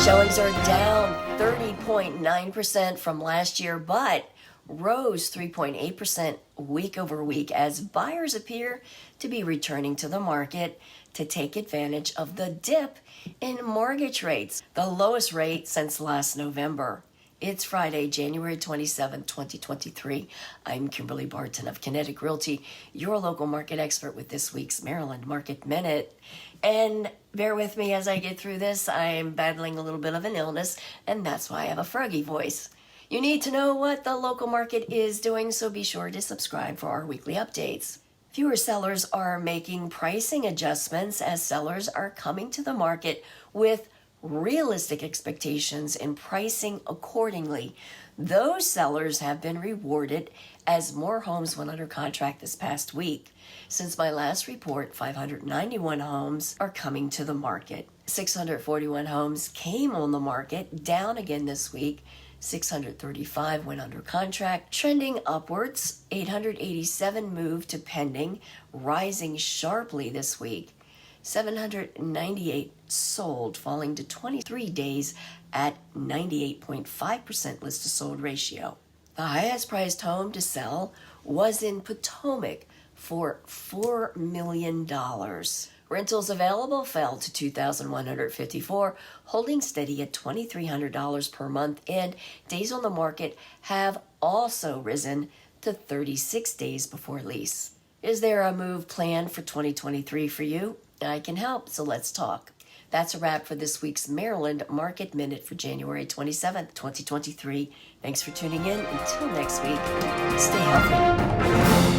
Showings are down 30.9% from last year, but rose 3.8% week over week as buyers appear to be returning to the market to take advantage of the dip in mortgage rates, the lowest rate since last November. It's Friday, January 27, 2023. I'm Kimberly Barton of Kinetic Realty, your local market expert with this week's Maryland Market Minute. And bear with me as I get through this. I'm battling a little bit of an illness, and that's why I have a froggy voice. You need to know what the local market is doing, so be sure to subscribe for our weekly updates. Fewer sellers are making pricing adjustments as sellers are coming to the market with realistic expectations and pricing accordingly. Those sellers have been rewarded as more homes went under contract this past week. Since my last report, 591 homes are coming to the market. 641 homes came on the market, down again this week. 635 went under contract, trending upwards. 887 moved to pending, rising sharply this week. 798 sold, falling to 23 days at 98.5% list to sold ratio. The highest priced home to sell was in Potomac for $4 million. Rentals available fell to 2,154, holding steady at $2,300 per month, and days on the market have also risen to 36 days before lease. Is there a move planned for 2023 for you? I can help, so let's talk. That's a wrap for this week's Maryland Market Minute for January 27th, 2023. Thanks for tuning in. Until next week, stay healthy.